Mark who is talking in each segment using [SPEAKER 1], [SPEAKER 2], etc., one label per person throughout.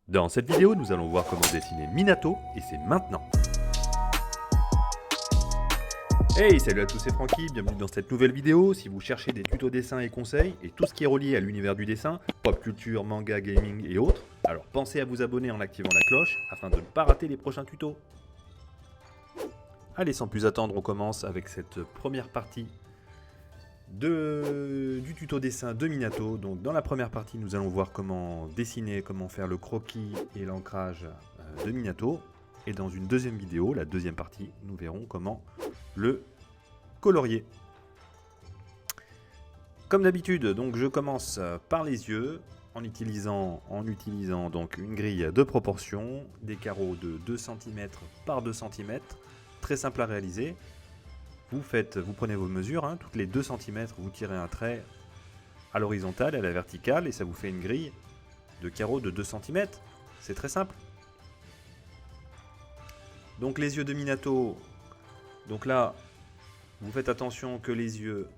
[SPEAKER 1] Dans cette vidéo, nous allons voir comment dessiner Minato, et c'est maintenant. Hey, salut à tous, c'est Francky, bienvenue dans cette nouvelle vidéo. Si vous cherchez des tutos dessin et conseils, et tout ce qui est relié à l'univers du dessin, pop culture, manga, gaming et autres, alors pensez à vous abonner en activant la cloche, afin de ne pas rater les prochains tutos. Allez, sans plus attendre, on commence avec cette première partie du tuto dessin de Minato. Donc dans la première partie, nous allons voir comment dessiner, comment faire le croquis et l'ancrage de Minato. Et dans une deuxième vidéo, la deuxième partie, nous verrons comment le colorier. Comme d'habitude, donc je commence par les yeux en utilisant donc une grille de proportion, des carreaux de 2 cm par 2 cm, très simple à réaliser. Vous prenez vos mesures, toutes les 2 cm, vous tirez un trait à l'horizontale et à la verticale et ça vous fait une grille de carreaux de 2 cm. C'est très simple. Donc les yeux de Minato, donc là, vous faites attention que les yeux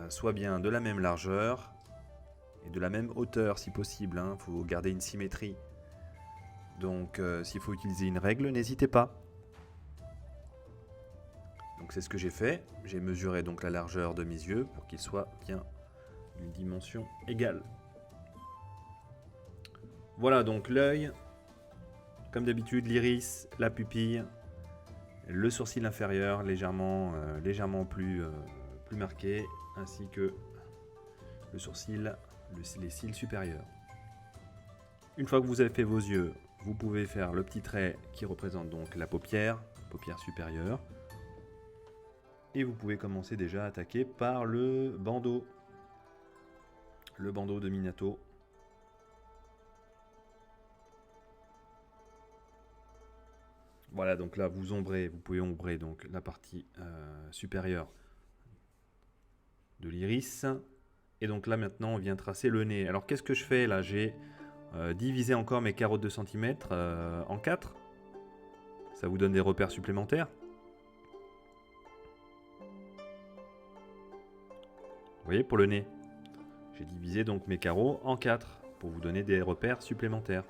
[SPEAKER 1] soient bien de la même largeur et de la même hauteur si possible. Il faut garder une symétrie. Donc s'il faut utiliser une règle, n'hésitez pas. Donc c'est ce que j'ai fait. J'ai mesuré donc la largeur de mes yeux pour qu'ils soient bien d'une dimension égale. Voilà donc l'œil, comme d'habitude l'iris, la pupille, le sourcil inférieur légèrement plus marqué, ainsi que le sourcil, les cils supérieurs. Une fois que vous avez fait vos yeux, vous pouvez faire le petit trait qui représente donc la paupière supérieure. Et vous pouvez commencer déjà à attaquer par le bandeau de Minato. Voilà, donc là vous pouvez ombrer donc la partie supérieure de l'iris. Et donc là maintenant on vient tracer le nez. Alors qu'est-ce que je fais là? J'ai divisé encore mes carreaux de 2 cm en 4. Ça vous donne des repères supplémentaires. Vous voyez, pour le nez, j'ai divisé donc mes carreaux en 4 pour vous donner des repères supplémentaires.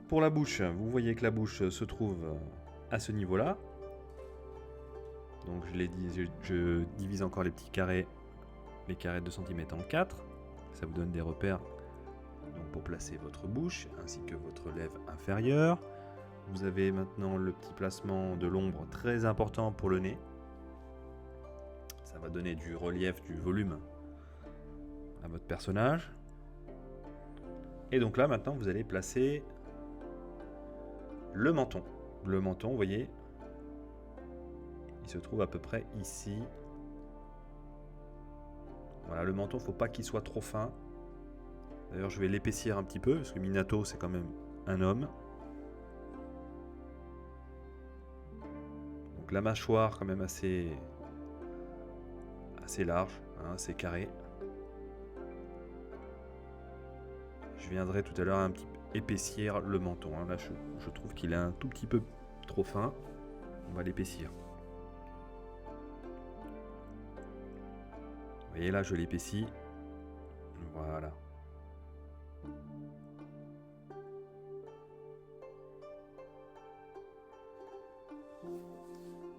[SPEAKER 1] Pour la bouche, vous voyez que la bouche se trouve à ce niveau-là. Donc je divise encore les petits carrés, les carrés de 2 cm en 4. Ça vous donne des repères donc, pour placer votre bouche ainsi que votre lèvre inférieure. Vous avez maintenant le petit placement de l'ombre très important pour le nez. Ça va donner du relief, du volume à votre personnage. Et donc là maintenant vous allez placer le menton. Le menton, vous voyez, il se trouve à peu près ici. Voilà, le menton, il ne faut pas qu'il soit trop fin. D'ailleurs, je vais l'épaissir un petit peu, parce que Minato, c'est quand même un homme. Donc la mâchoire, quand même assez large, assez carré. Je viendrai tout à l'heure un petit peu épaissir le menton. Là, je trouve qu'il est un tout petit peu trop fin. On va l'épaissir. Vous voyez là, je l'épaissis. Voilà.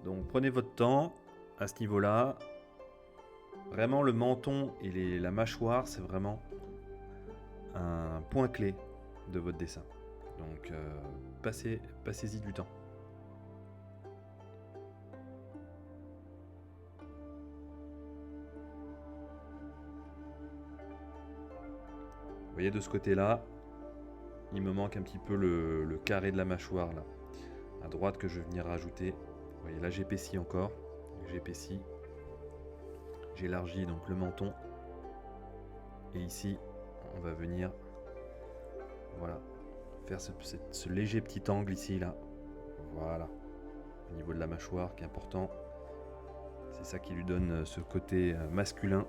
[SPEAKER 1] Donc prenez votre temps à ce niveau-là. Vraiment, le menton et la mâchoire, c'est vraiment un point clé de votre dessin. Donc passez-y du temps. Vous voyez, de ce côté-là, il me manque un petit peu le carré de la mâchoire là, à droite, que je vais venir rajouter. Vous voyez, là j'épaissis encore, j'élargis donc le menton. Et ici, on va venir, voilà, faire ce léger petit angle ici là, voilà, au niveau de la mâchoire qui est important. C'est ça qui lui donne ce côté masculin,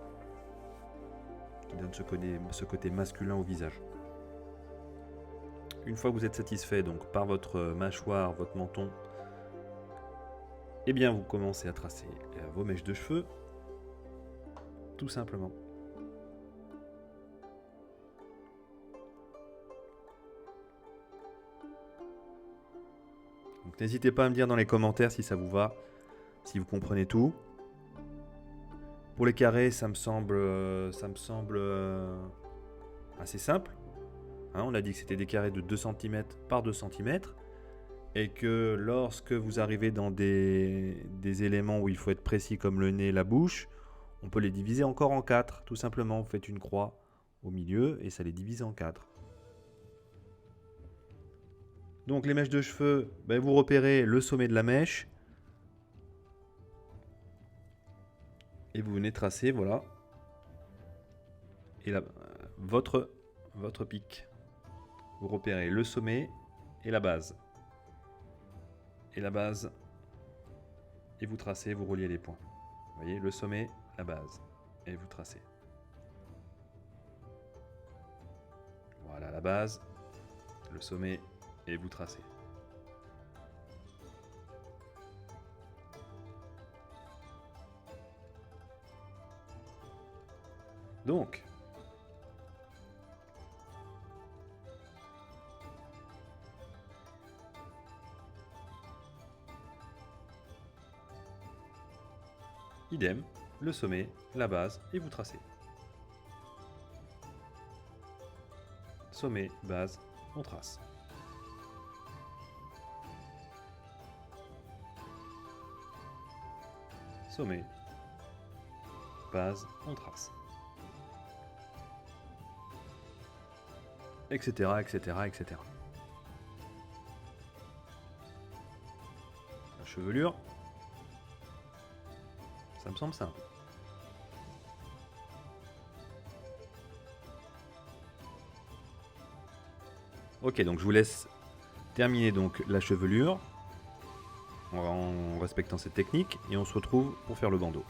[SPEAKER 1] qui donne ce côté masculin au visage. Une fois que vous êtes satisfait donc par votre mâchoire, votre menton, eh bien vous commencez à tracer vos mèches de cheveux. tout simplement. Donc n'hésitez pas à me dire dans les commentaires si ça vous va, si vous comprenez tout. Pour les carrés, ça me semble assez simple. Hein, on a dit que c'était des carrés de 2 cm par 2 cm. Et que lorsque vous arrivez dans des éléments où il faut être précis comme le nez et la bouche, on peut les diviser encore en 4. Tout simplement, vous faites une croix au milieu et ça les divise en 4. Donc les mèches de cheveux, ben, vous repérez le sommet de la mèche. Et vous venez tracer, voilà. Et là, votre pic. Vous repérez le sommet et la base. Et la base, et vous tracez, vous reliez les points. Vous voyez, le sommet, la base, et vous tracez. Voilà la base, le sommet, et vous tracez. Donc, idem, le sommet, la base, et vous tracez. Sommet, base, on trace. Sommet, base, on trace. Etc, etc, etc. La chevelure, ça me semble simple. Ok, donc je vous laisse terminer donc la chevelure en respectant cette technique et on se retrouve pour faire le bandeau.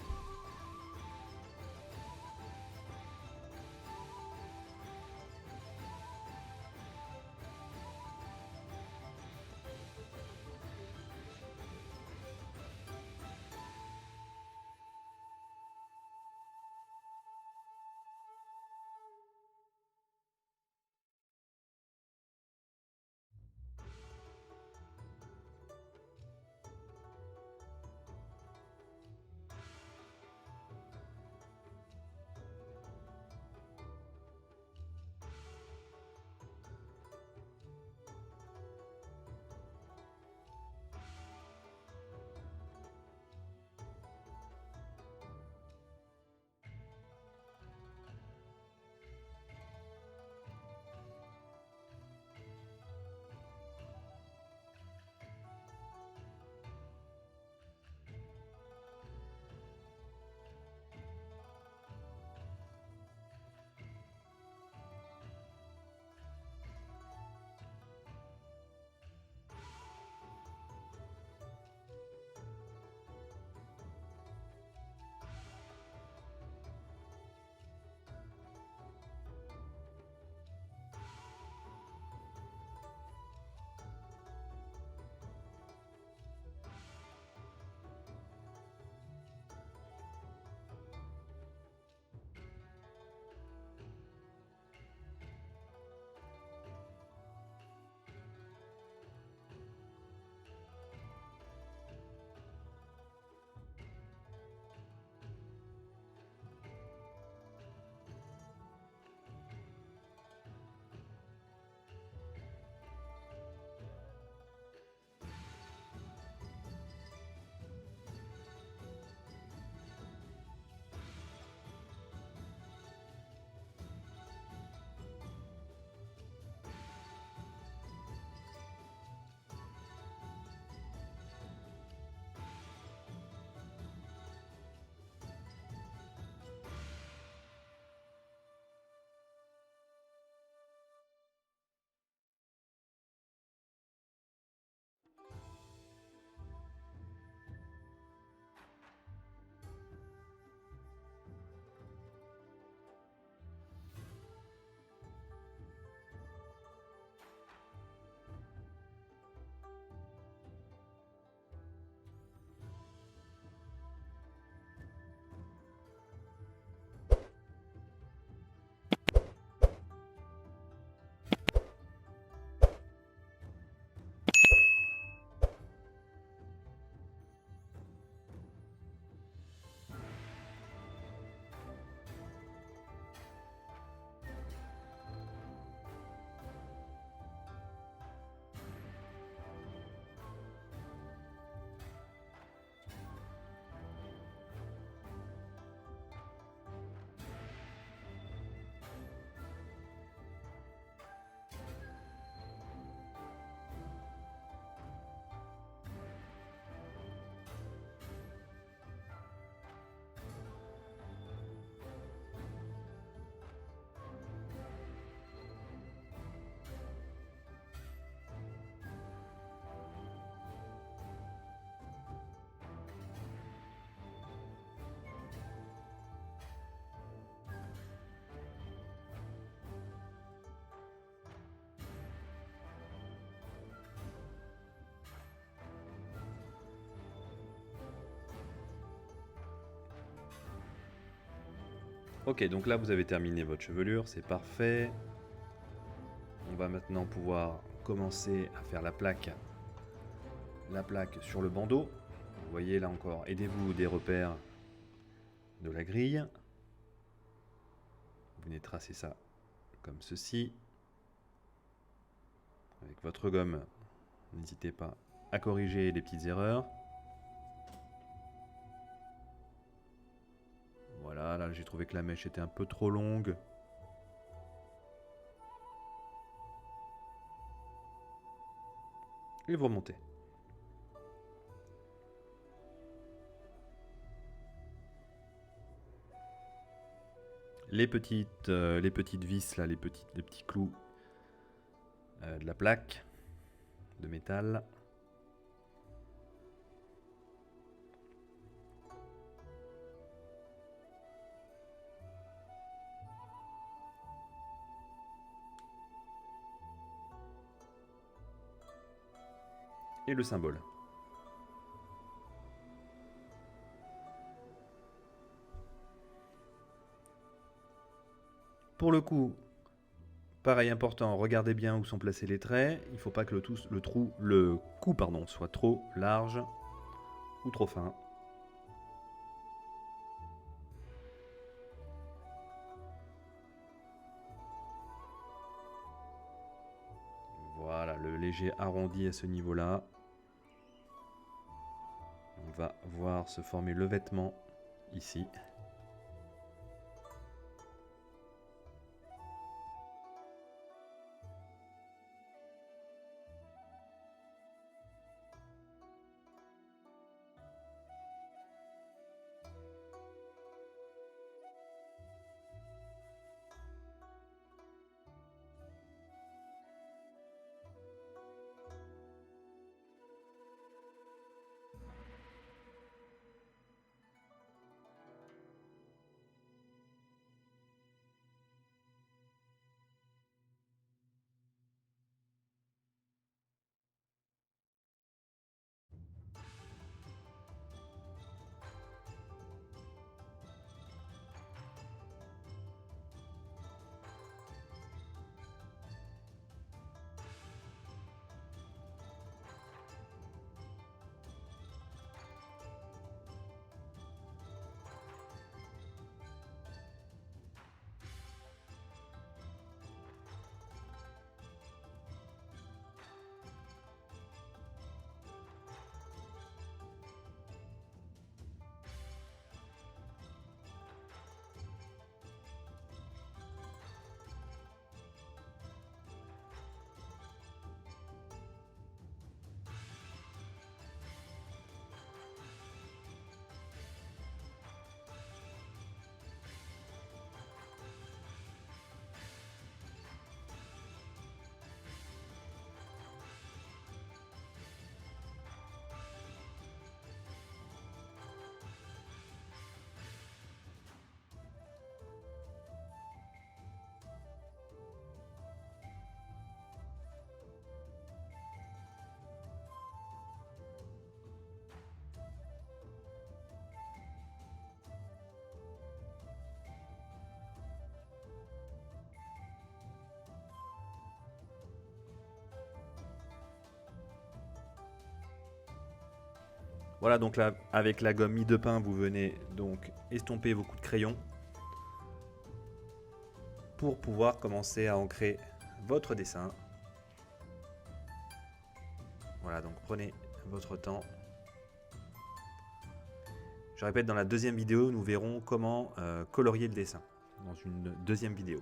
[SPEAKER 1] Ok, donc là vous avez terminé votre chevelure, c'est parfait. On va maintenant pouvoir commencer à faire la plaque sur le bandeau. Vous voyez là encore, aidez-vous des repères de la grille. Vous venez tracer ça comme ceci. Avec votre gomme, n'hésitez pas à corriger les petites erreurs. Voilà, là j'ai trouvé que la mèche était un peu trop longue. Et vous remontez. Les petites vis là, les petits clous de la plaque de métal. Et le symbole. Pour le coup, pareil important, regardez bien où sont placés les traits. Il ne faut pas que le cou soit trop large ou trop fin. Voilà, le léger arrondi à ce niveau-là. On va voir se former le vêtement ici. Voilà, donc là, avec la gomme mie de pain, vous venez donc estomper vos coups de crayon pour pouvoir commencer à ancrer votre dessin. Voilà, donc prenez votre temps. Je répète, dans la deuxième vidéo, nous verrons comment colorier le dessin. Dans une deuxième vidéo,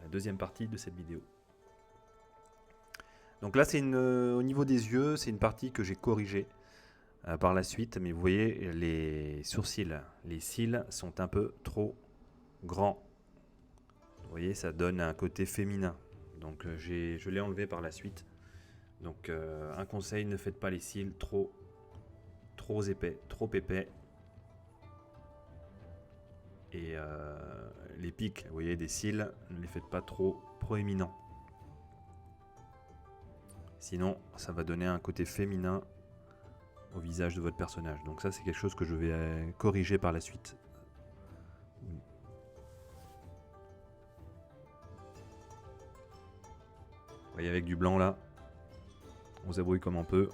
[SPEAKER 1] la deuxième partie de cette vidéo. Donc là, c'est au niveau des yeux, c'est une partie que j'ai corrigée par la suite. Mais vous voyez, les sourcils, les cils sont un peu trop grands. Vous voyez, ça donne un côté féminin. Donc je l'ai enlevé par la suite. Donc un conseil, ne faites pas les cils trop épais, trop épais. Et les pics, vous voyez, des cils, ne les faites pas trop proéminents. Sinon, ça va donner un côté féminin au visage de votre personnage. Donc ça, c'est quelque chose que je vais corriger par la suite. voyez, avec du blanc là, on se débrouille comme on peut,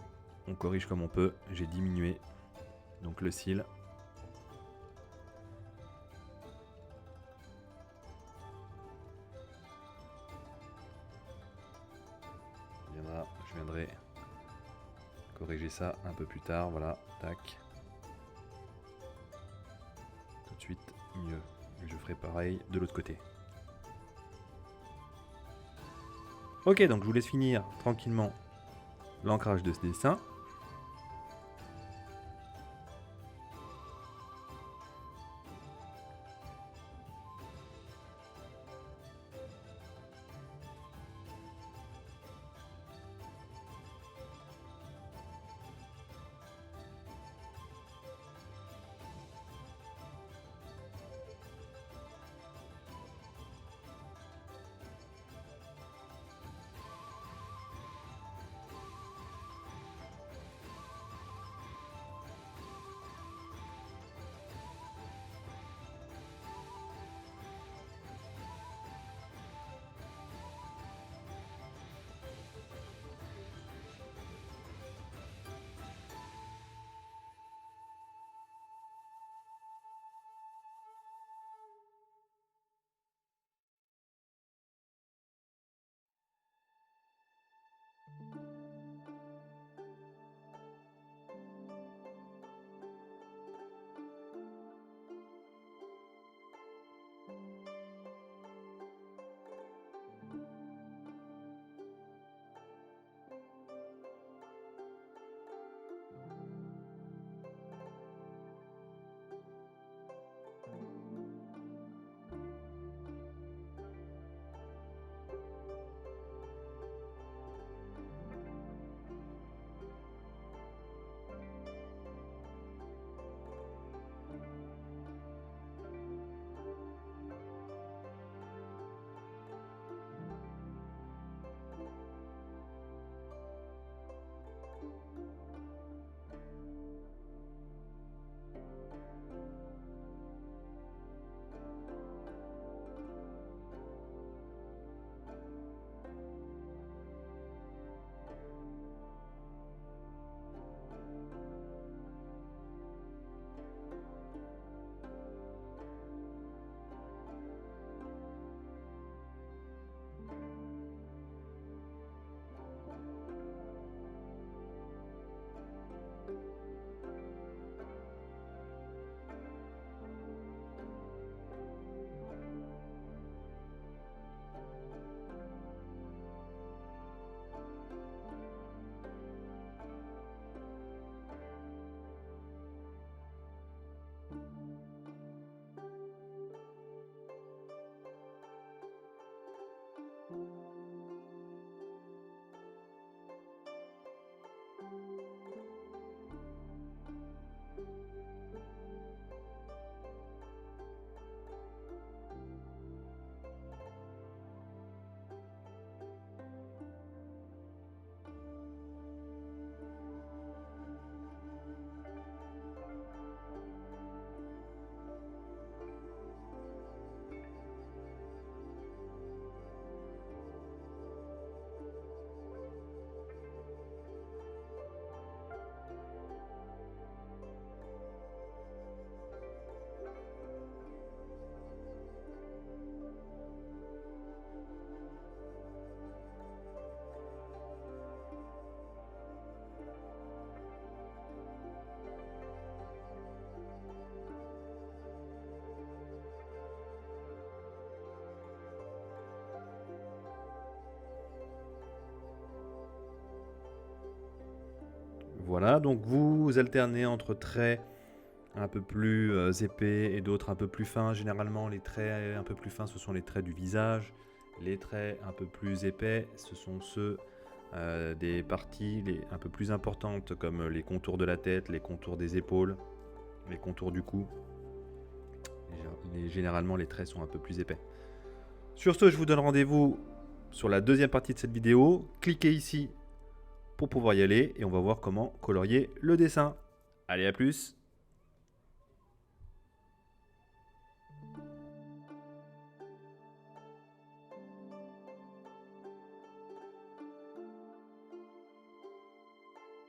[SPEAKER 1] on corrige comme on peut. J'ai diminué donc le cil. Je viendrai corriger ça un peu plus tard, voilà, tac. Tout de suite mieux. Et je ferai pareil de l'autre côté. Ok, donc je vous laisse finir tranquillement l'ancrage de ce dessin. Voilà, donc vous alternez entre traits un peu plus épais et d'autres un peu plus fins. Généralement, les traits un peu plus fins, ce sont les traits du visage. Les traits un peu plus épais, ce sont ceux des parties un peu plus importantes, comme les contours de la tête, les contours des épaules, les contours du cou. Généralement, les traits sont un peu plus épais. Sur ce, je vous donne rendez-vous sur la deuxième partie de cette vidéo. Cliquez ici pour pouvoir y aller et on va voir comment colorier le dessin. Allez, à plus!